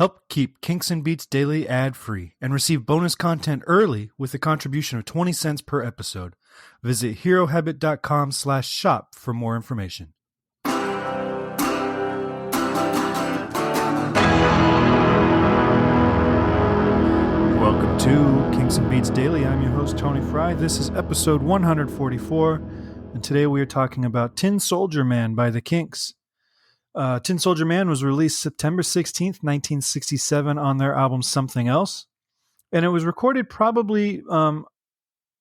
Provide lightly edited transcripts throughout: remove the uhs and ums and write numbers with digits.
Help keep Kinks and Beats Daily ad-free and receive bonus content early with a contribution of 20 cents per episode. Visit herohabit.com/shop for more information. Welcome to Kinks and Beats Daily. I'm your host, Tony Fry. This is episode 144, and today we are talking about Tin Soldier Man by the Kinks. Tin Soldier Man was released September 16th, 1967 on their album Something Else, and it was recorded probably on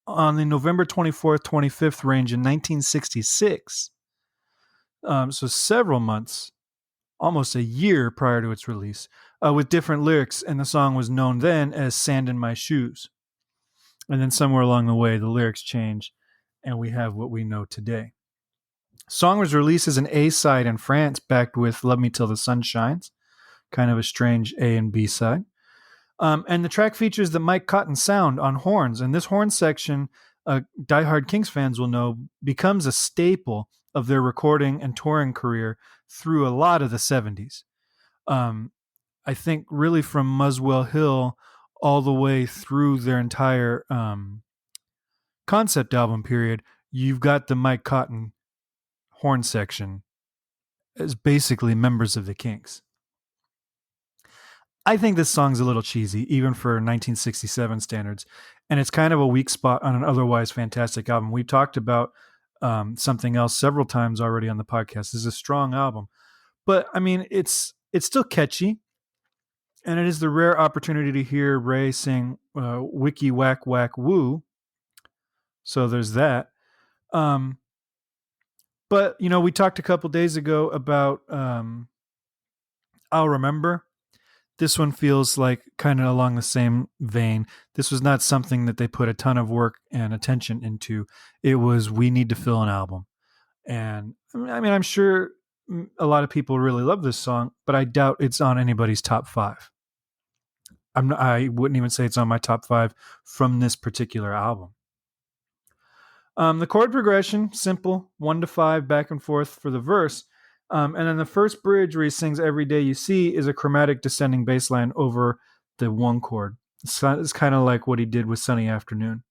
the November 24th, 25th range in 1966. So several months, almost a year prior to its release, with different lyrics, and the song was known then as Sand in My Shoes. And then somewhere along the way, the lyrics change, and we have what we know today. Song was released as an A-side in France, backed with Love Me Till the Sun Shines, kind of a strange A and B side. And the track features the Mike Cotton sound on horns, and this horn section, diehard Kinks fans will know, becomes a staple of their recording and touring career through a lot of the 70s. I think really from Muswell Hill all the way through their entire concept album period, you've got the Mike Cotton horn section as basically members of the Kinks. I think this song's a little cheesy, even for 1967 standards, and it's kind of a weak spot on an otherwise fantastic album. We've talked about Something Else several times already on the podcast. This is a strong album, but I mean, it's still catchy, and it is the rare opportunity to hear Ray sing "Wiki Whack Whack Woo." So there's that. But, you know, we talked a couple days ago about I'll Remember. This one feels like kind of along the same vein. This was not something that they put a ton of work and attention into. It was, we need to fill an album. And I mean, I'm sure a lot of people really love this song, but I doubt it's on anybody's top five. I wouldn't even say it's on my top five from this particular album. The chord progression, simple, 1 to 5, back and forth for the verse. And then the first bridge where he sings Every Day You See is a chromatic descending bass line over the one chord. It's kind of like what he did with Sunny Afternoon.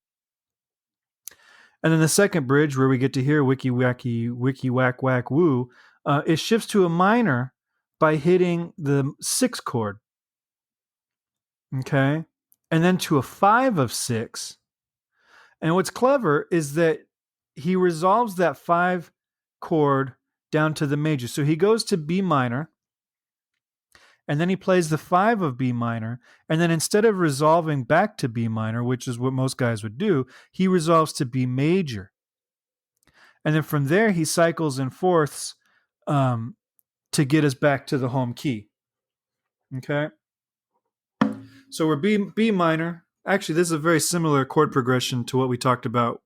And then the second bridge where we get to hear Wiki Whack Whack Woo, it shifts to a minor by hitting the 6th chord. Okay? And then to a 5 of 6. And what's clever is that he resolves that 5 chord down to the major. So he goes to B minor, and then he plays the 5 of B minor, and then instead of resolving back to B minor, which is what most guys would do, he resolves to B major. And then from there, he cycles in fourths to get us back to the home key. Okay? So we're B minor. Actually, this is a very similar chord progression to what we talked about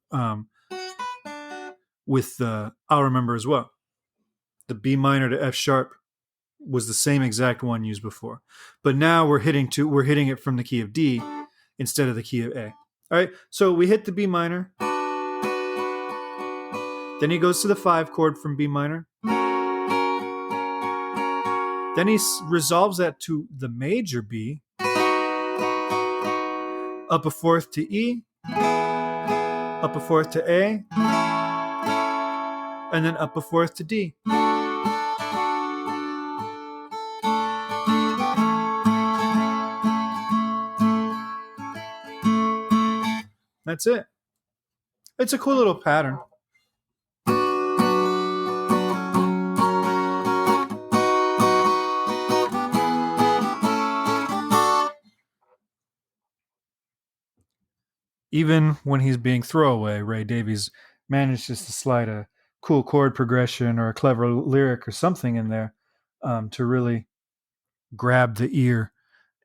with I'll Remember as well. The B minor to F sharp was the same exact one used before, but now we're hitting it from the key of D instead of the key of A. All right, so we hit the B minor, then he goes to the 5 chord from B minor, then he resolves that to the major B, up a 4th to E, up a 4th to A, and then up a 4th to D. That's it. It's a cool little pattern. Even when he's being throwaway, Ray Davies manages to slide a cool chord progression or a clever lyric or something in there to really grab the ear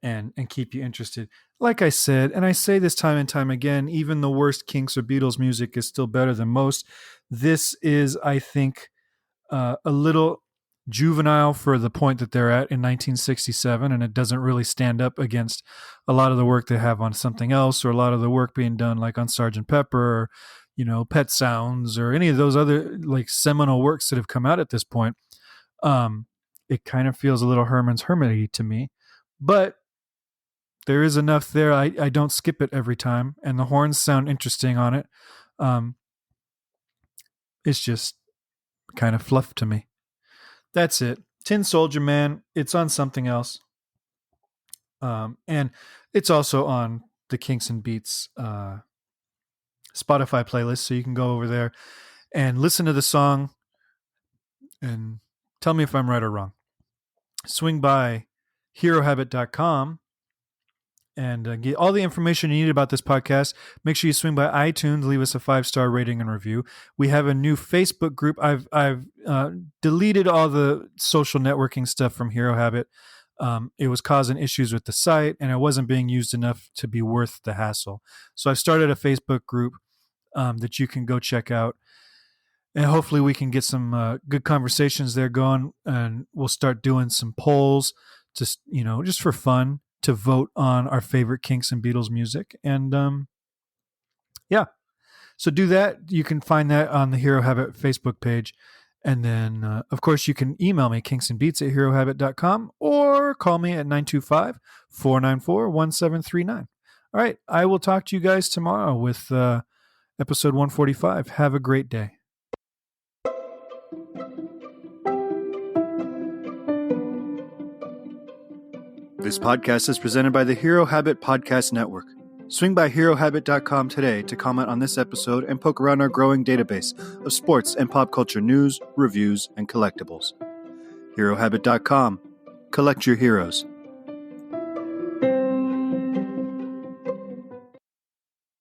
and keep you interested. Like I said, and I say this time and time again, even the worst Kinks or Beatles music is still better than most. This is, I think, a little juvenile for the point that they're at in 1967, and it doesn't really stand up against a lot of the work they have on Something Else, or a lot of the work being done like on Sgt. Pepper, or, you know, Pet Sounds, or any of those other like seminal works that have come out at this point. It kind of feels a little Herman's Hermity to me, But there is enough there. I don't skip it every time, and the horns sound interesting on it. It's just kind of fluff to me. That's it. Tin Soldier Man. It's on something else. And it's also on the Kinks and Beats Spotify playlist, so you can go over there and listen to the song and tell me if I'm right or wrong. Swing by herohabit.com and get all the information you need about this podcast. Make sure you swing by iTunes, leave us a 5-star rating and review. We have a new Facebook group. I've deleted all the social networking stuff from Hero Habit. It was causing issues with the site, and it wasn't being used enough to be worth the hassle. So I've started a Facebook group that you can go check out. And hopefully we can get some good conversations there going, and we'll start doing some polls, just for fun, to vote on our favorite Kinks and Beatles music. And so do that. You can find that on the Hero Habit Facebook page. And then, of course, you can email me, kinksandbeats@herohabit.com, or call me at 925-494-1739. All right. I will talk to you guys tomorrow with episode 145. Have a great day. This podcast is presented by the Hero Habit Podcast Network. Swing by herohabit.com today to comment on this episode and poke around our growing database of sports and pop culture news, reviews, and collectibles. herohabit.com. Collect your heroes.